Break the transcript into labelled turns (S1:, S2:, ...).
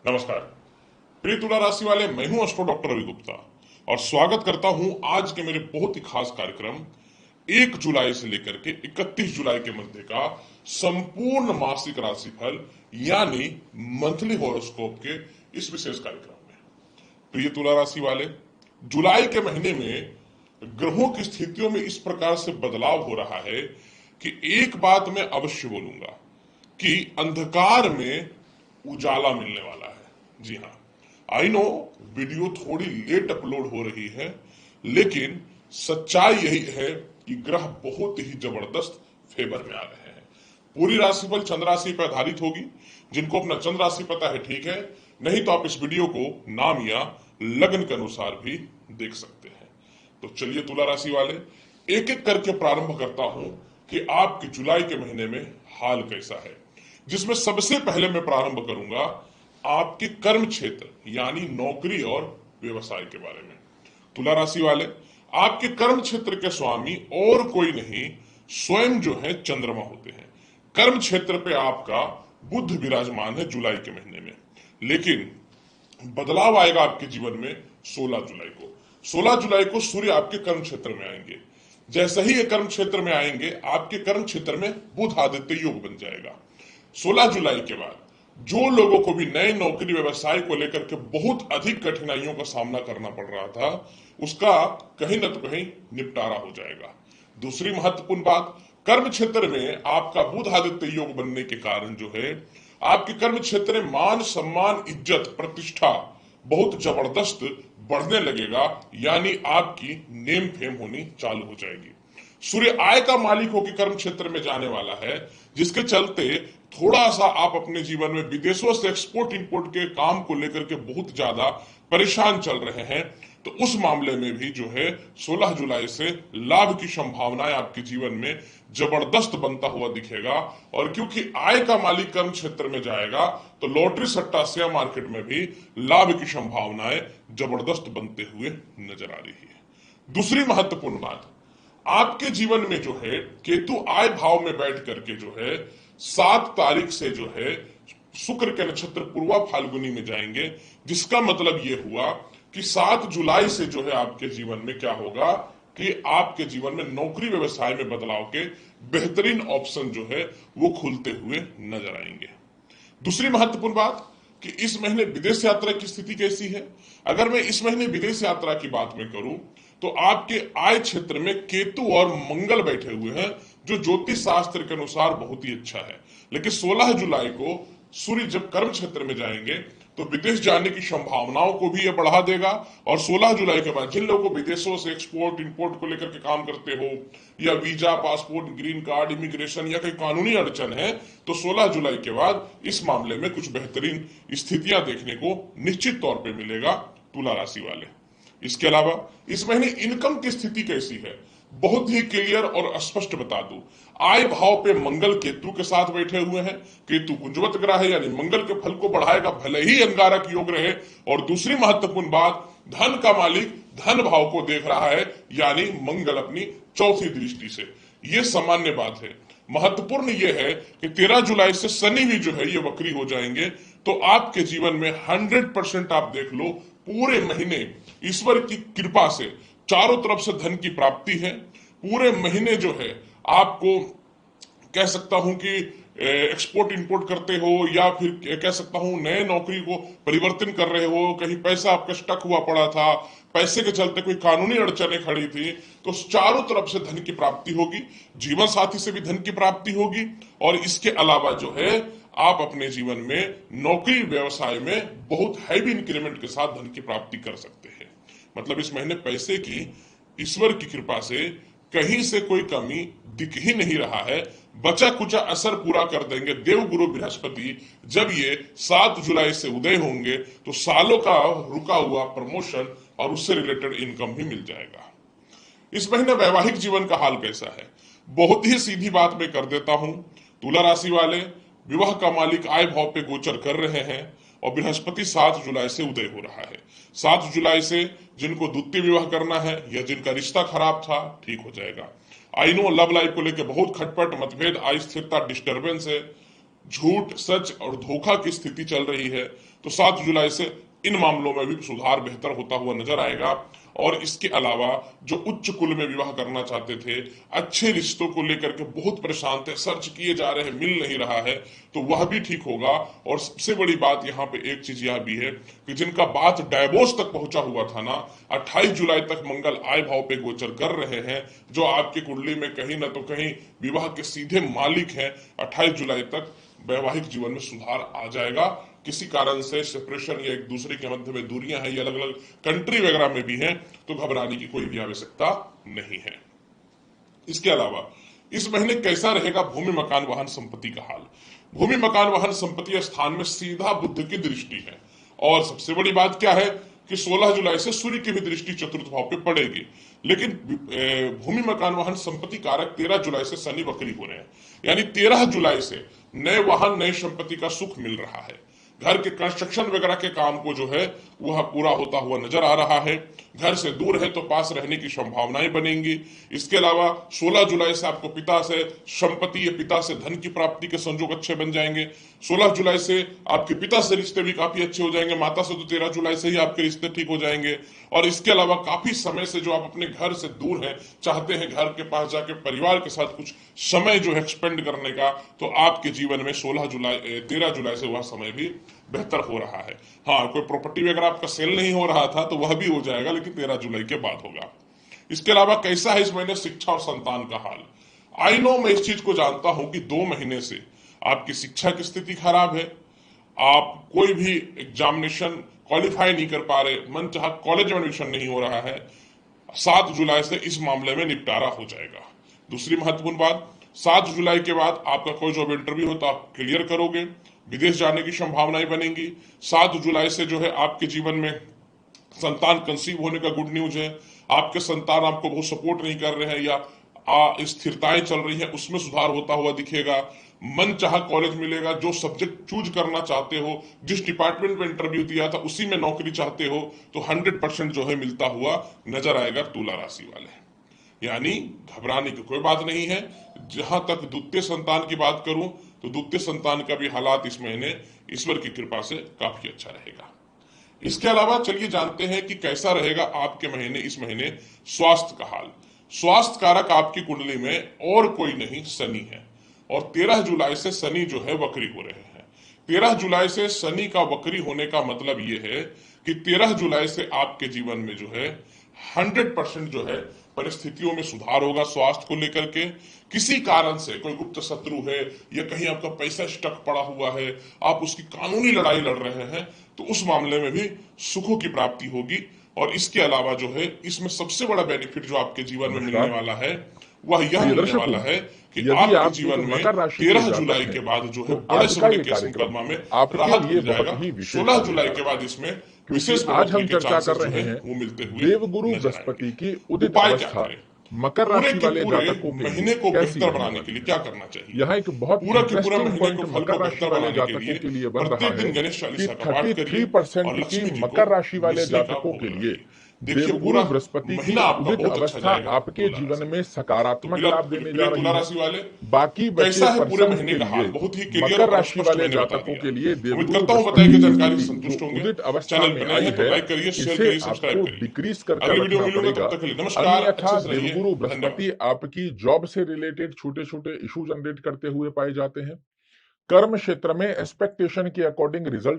S1: नमस्कार प्रिय तुला राशि वाले, मैं हूं एस्ट्रो डॉक्टर रवि गुप्ता और स्वागत करता हूं आज के मेरे बहुत ही खास कार्यक्रम 1 जुलाई से लेकर के 31 जुलाई के मध्य का संपूर्ण मासिक राशिफल यानी मंथली हॉरोस्कोप के इस विशेष कार्यक्रम में। प्रिय तुला राशि वाले, जुलाई के महीने में ग्रहों की स्थितियों में इस प्रकार से बदलाव हो रहा है कि एक बात मैं अवश्य बोलूंगा कि अंधकार में उजाला मिलने वाला है। जी हाँ, आई नो वीडियो थोड़ी लेट अपलोड हो रही है, लेकिन सच्चाई यही है कि ग्रह बहुत ही जबरदस्त फेवर में आ रहे हैं। पूरी राशिफल चंद्र राशि पर आधारित होगी। जिनको अपना चंद्र राशि पता है ठीक है, नहीं तो आप इस वीडियो को नाम या लग्न के अनुसार भी देख सकते हैं। तो चलिए तुला राशि वाले, एक एक करके प्रारंभ करता हूं कि आपके जुलाई के महीने में हाल कैसा है, जिसमें सबसे पहले मैं प्रारंभ करूंगा आपके कर्म क्षेत्र यानी नौकरी और व्यवसाय के बारे में। तुला राशि वाले, आपके कर्म क्षेत्र के स्वामी और कोई नहीं, स्वयं जो है चंद्रमा होते हैं। कर्म क्षेत्र पे आपका बुध विराजमान है जुलाई के महीने में, लेकिन बदलाव आएगा आपके जीवन में 16 जुलाई को। 16 जुलाई को सूर्य आपके कर्म क्षेत्र में आएंगे। जैसे ही ये कर्म क्षेत्र में आएंगे, आपके कर्म क्षेत्र में बुध आदित्य योग बन जाएगा। 16 जुलाई के बाद जो लोगों को भी नए नौकरी व्यवसाय को लेकर के बहुत अधिक कठिनाइयों का सामना करना पड़ रहा था, उसका कहीं न तो कहीं निपटारा हो जाएगा। दूसरी महत्वपूर्ण बात, कर्म क्षेत्र में आपका बुध आदित्य योग बनने के कारण जो है आपके कर्म क्षेत्र में मान सम्मान इज्जत प्रतिष्ठा बहुत जबरदस्त बढ़ने लगेगा, यानी आपकी नेम फेम होनी चालू हो जाएगी। सूर्य आय का मालिक होकर कर्म क्षेत्र में जाने वाला है, जिसके चलते थोड़ा सा आप अपने जीवन में विदेशों से एक्सपोर्ट इंपोर्ट के काम को लेकर के बहुत ज्यादा परेशान चल रहे हैं, तो उस मामले में भी जो है 16 जुलाई से लाभ की संभावनाएं आपके जीवन में जबरदस्त बनता हुआ दिखेगा। और क्योंकि आय का मालिक कर्म क्षेत्र में जाएगा, तो लॉटरी सट्टा शेयर मार्केट में भी लाभ की संभावनाएं जबरदस्त बनते हुए नजर आ रही है। दूसरी महत्वपूर्ण बात, आपके जीवन में जो है केतु आय भाव में बैठ करके जो है 7 तारीख से जो है शुक्र के नक्षत्र पूर्वा फाल्गुनी में जाएंगे, जिसका मतलब ये हुआ कि 7 जुलाई से जो है आपके जीवन में क्या होगा कि आपके जीवन में नौकरी व्यवसाय में बदलाव के बेहतरीन ऑप्शन जो है वो खुलते हुए नजर आएंगे। दूसरी महत्वपूर्ण बात कि इस महीने विदेश यात्रा की स्थिति कैसी है। अगर मैं इस महीने विदेश यात्रा की बात में करूं, तो आपके आय क्षेत्र में केतु और मंगल बैठे हुए हैं, जो ज्योतिष शास्त्र के अनुसार बहुत ही अच्छा है। लेकिन 16 जुलाई को सूर्य जब कर्म क्षेत्र में जाएंगे, तो विदेश जाने की संभावनाओं को भी यह बढ़ा देगा। और 16 जुलाई के बाद जिन लोगों को विदेशों से एक्सपोर्ट इंपोर्ट को लेकर के काम करते हो, या visa passport green card immigration या कोई कानूनी अड़चन है, तो 16 जुलाई के बाद इस मामले में कुछ बेहतरीन स्थितियां देखने को निश्चित तौर पर मिलेगा तुला राशि वाले। इसके अलावा इस महीने इनकम की स्थिति कैसी है, बहुत ही क्लियर और स्पष्ट बता दूं। आय भाव पे मंगल केतु के साथ बैठे हुए हैं। केतु कुंजवत ग्रह है, यानी मंगल के फल को बढ़ाएगा, भले ही अंगारक योग रहे। और दूसरी महत्वपूर्ण बात, धन का मालिक धन भाव को देख रहा है, यानी मंगल अपनी चौथी दृष्टि से। यह सामान्य बात है। महत्वपूर्ण यह है कि 13 जुलाई से शनि भी जो है ये वक्री हो जाएंगे, तो आपके जीवन में 100% आप देख लो पूरे महीने ईश्वर की कृपा से चारों तरफ से धन की प्राप्ति है। पूरे महीने जो है आपको कह सकता हूं कि एक्सपोर्ट इंपोर्ट करते हो, या फिर कह सकता हूं नए नौकरी को परिवर्तन कर रहे हो, कहीं पैसा आपका स्टक हुआ पड़ा था, पैसे के चलते कोई कानूनी अड़चनें खड़ी थी, तो चारों तरफ से धन की प्राप्ति होगी। जीवन साथी से भी धन की प्राप्ति होगी। और इसके अलावा जो है आप अपने जीवन में नौकरी व्यवसाय में बहुत हैवी इंक्रीमेंट के साथ धन की प्राप्ति कर सकते हैं। मतलब इस महीने पैसे की ईश्वर की कृपा से कहीं से कोई कमी दिख ही नहीं रहा है। बचा कुचा असर पूरा कर देंगे देवगुरु बृहस्पति। जब ये 7 जुलाई से उदय होंगे, तो सालों का रुका हुआ प्रमोशन और उससे रिलेटेड इनकम भी मिल जाएगा। इस महीने वैवाहिक जीवन का हाल कैसा है, बहुत ही सीधी बात मैं कर देता हूं। तुला राशि वाले, विवाह का मालिक आय भाव पे गोचर कर रहे हैं और बृहस्पति 7 जुलाई से उदय हो रहा है। 7 जुलाई से जिनको द्वितीय विवाह करना है या जिनका रिश्ता खराब था, ठीक हो जाएगा। आई नो लव लाइफ को लेकर बहुत खटपट मतभेद अस्थिरता डिस्टर्बेंस है, झूठ सच और धोखा की स्थिति चल रही है, तो 7 जुलाई से इन मामलों में भी सुधार बेहतर होता हुआ नजर आएगा। और इसके अलावा जो उच्च कुल में विवाह करना चाहते थे, अच्छे रिश्तों को लेकर के बहुत परेशान थे, सर्च किए जा रहे हैं, मिल नहीं रहा है, तो वह भी ठीक होगा। और सबसे बड़ी बात यहाँ पे एक चीज यह भी है कि जिनका बात डायवोर्स तक पहुंचा हुआ था ना, 28 जुलाई तक मंगल आय भाव पे गोचर कर रहे हैं, जो आपकी कुंडली में कहीं ना तो कहीं विवाह के सीधे मालिक हैं। 28 जुलाई तक वैवाहिक जीवन में सुधार आ जाएगा। किसी कारण से सेपरेशन या एक दूसरे के मध्य में दूरियां हैं, या अलग अलग कंट्री वगैरह में भी हैं, तो घबराने की कोई भी आवश्यकता नहीं है। इसके अलावा इस महीने कैसा रहेगा भूमि मकान वाहन संपत्ति का हाल। भूमि मकान वाहन संपत्ति स्थान में सीधा बुध की दृष्टि है। और सबसे बड़ी बात क्या है कि 16 जुलाई से सूर्य की भी दृष्टि चतुर्थ भाव पे पड़ेगी। लेकिन भूमि मकान वाहन संपत्ति कारक 13 जुलाई से शनि वक्री हो रहे हैं, यानी 13 जुलाई से नए वाहन नई संपत्ति का सुख मिल रहा है। घर के कंस्ट्रक्शन वगैरह के काम को जो है वह पूरा होता हुआ नजर आ रहा है। घर से दूर है तो पास रहने की संभावनाएं बनेंगी। इसके अलावा 16 जुलाई से आपको पिता से संपत्ति या पिता से धन की प्राप्ति के संजोग अच्छे बन जाएंगे। 16 जुलाई से आपके पिता से रिश्ते भी काफी अच्छे हो जाएंगे। माता से तो 13 जुलाई से ही आपके रिश्ते ठीक हो जाएंगे। और इसके अलावा काफी समय से जो आप अपने घर से दूर हैं, चाहते हैं घर के पास जाके परिवार के साथ कुछ समय जो है एक्सपेंड करने का, तो आपके जीवन में 13 जुलाई से वह समय भी बेहतर हो रहा है। हाँ, कोई प्रॉपर्टी वगैरह आपका सेल नहीं हो रहा था तो वह भी हो जाएगा, लेकिन 13 जुलाई के बाद होगा। इसके अलावा कैसा है इस महीने शिक्षा और संतान का हाल। आई नो, मैं इस चीज को जानता हूं कि 2 महीने से आपकी शिक्षा की स्थिति खराब है। आप कोई भी एग्जामिनेशन क्वालिफाई नहीं कर पा रहे, मन चाहा कॉलेज में एडमिशन नहीं हो रहा है। 7 जुलाई से इस मामले में निपटारा हो जाएगा। दूसरी महत्वपूर्ण बात, 7 जुलाई के बाद आपका कोई जॉब इंटरव्यू हो तो आप क्लियर करोगे, विदेश जाने की संभावनाएं बनेंगी। 7 जुलाई से जो है आपके जीवन में संतान कंसीव होने का गुड न्यूज है। आपके संतान आपको बहुत सपोर्ट नहीं कर रहे हैं, या स्थिरताएं चल रही हैं, उसमें सुधार होता हुआ दिखेगा। मन चाहा कॉलेज मिलेगा, जो सब्जेक्ट चूज करना चाहते हो, जिस डिपार्टमेंट में इंटरव्यू दिया था उसी में नौकरी चाहते हो, तो 100% जो है मिलता हुआ नजर आएगा तुला राशि वाले। यानी घबराने की कोई बात नहीं है। जहां तक द्वितीय संतान की बात करूं तो द्वितीय संतान का भी हालात इस महीने ईश्वर की कृपा से काफी अच्छा रहेगा। इसके अलावा चलिए जानते हैं कि कैसा रहेगा आपके महीने इस महीने स्वास्थ्य का हाल। स्वास्थ्य कारक आपकी कुंडली में और कोई नहीं, शनि है। और 13 जुलाई से शनि जो है वक्री हो रहे हैं। 13 जुलाई से शनि का वक्री होने का मतलब यह है कि 13 जुलाई से आपके जीवन में जो है 100% जो है परिस्थितियों में सुधार होगा। स्वास्थ्य को लेकर के किसी कारण से कोई गुप्त शत्रु है, या कहीं आपका पैसा स्टक पड़ा हुआ है, आप उसकी कानूनी लड़ाई लड़ रहे हैं, तो उस मामले में भी सुखों की प्राप्ति होगी। और इसके अलावा जो है इसमें सबसे बड़ा बेनिफिट जो आपके जीवन में मिलने वाला है वह यह मिलने वाला है कि
S2: यदि
S1: आपके
S2: आप
S1: जीवन में
S2: मकर राशि के
S1: 13
S2: जातक
S1: जुलाई
S2: हैं,
S1: के बाद जो है
S2: तो
S1: बड़े
S2: आज
S1: से
S2: का
S1: बड़े
S2: ये
S1: केस
S2: कार्यक्रम
S1: मुकदमा में
S2: आपके
S1: राहत
S2: लिए
S1: मिल जाएगा।
S2: बहुत ही विशेष
S1: 16
S2: होने
S1: जुलाई
S2: जा
S1: के
S2: रहा
S1: बाद
S2: है,
S1: इसमें
S2: क्योंकि
S1: विशेष
S2: आज
S1: बढ़ोतरी
S2: हम
S1: के
S2: चर्चा
S1: चांसेस
S2: कर
S1: जो
S2: रहे
S1: है
S2: हैं
S1: वो मिलते हुए
S2: देवगुरु
S1: नजर
S2: बृहस्पति
S1: आएंगे।
S2: की उदित
S1: उपाय क्या
S2: अवस्था
S1: करें
S2: मकर
S1: पूरे
S2: राशि
S1: के
S2: वाले
S1: पूरे
S2: जातकों के लिए
S1: महीने को
S2: कैसी
S1: बेहतर
S2: रहने
S1: बनाने के
S2: वाली
S1: लिए
S2: है।
S1: क्या करना चाहिए।
S2: यहाँ एक बहुत
S1: पूरा के पूरा
S2: इंटरेस्टिंग
S1: महीने
S2: पॉइंट
S1: के फल को
S2: मकर राशि
S1: बेहतर
S2: वाले
S1: बनाने के
S2: जातकों
S1: लिए
S2: के लिए बन रहा
S1: प्रत्येक
S2: है
S1: दिन गणेश
S2: कि
S1: चालीसा का पाठ करिए
S2: 33%
S1: और
S2: की
S1: लक्ष्मी जी को
S2: मकर राशि वाले
S1: मिश्री का
S2: जातकों
S1: भोग
S2: के लिए
S1: लगाइए। देखिए
S2: देवगुरु
S1: पूरा
S2: बृहस्पति की
S1: महीना आपका
S2: उदित
S1: बहुत अच्छा
S2: अवस्था
S1: जाएगा
S2: आपके
S1: तुला
S2: जीवन
S1: राशि
S2: में
S1: में। तो
S2: सकारात्मक लाभ देने जा
S1: प्रिय
S2: रही
S1: तुला
S2: है।
S1: राशि वाले,
S2: बाकी बचे
S1: कैसा है पूरे
S2: परसेंट
S1: महीने
S2: के
S1: का हाल
S2: लिए
S1: बहुत ही क्लियर
S2: मकर
S1: और
S2: राशि
S1: स्पष्ट
S2: वाले
S1: मैंने बता
S2: जातकों
S1: दिया।
S2: के लिए
S1: उम्मीद
S2: देवगुरु
S1: करता हूं बताई
S2: बृहस्पति
S1: गई
S2: की
S1: जानकारी से
S2: स्थिति जो
S1: संतुष्ट होंगे।
S2: उदित अवस्था
S1: चैनल
S2: में
S1: पर नए
S2: आई
S1: हैं तो
S2: है,
S1: लाइक करिए, शेयर
S2: इसे
S1: करिए, सब्सक्राइब
S2: आपको
S1: करिए।
S2: डिक्रीज करके
S1: अगली वीडियो
S2: रखना
S1: मिलूंगा, तब
S2: पड़ेगा,
S1: तक के लिए नमस्कार,
S2: अन्यथा
S1: अच्छे से रहिए,
S2: देवगुरु
S1: धन्यवाद।
S2: बृहस्पति आपकी जॉब से रिलेटेड छोटे छोटे इशू जनरेट करते हुए पाए जाते हैं। कर्म क्षेत्र में एक्सपेक्टेशन के अकॉर्डिंग रिजल्ट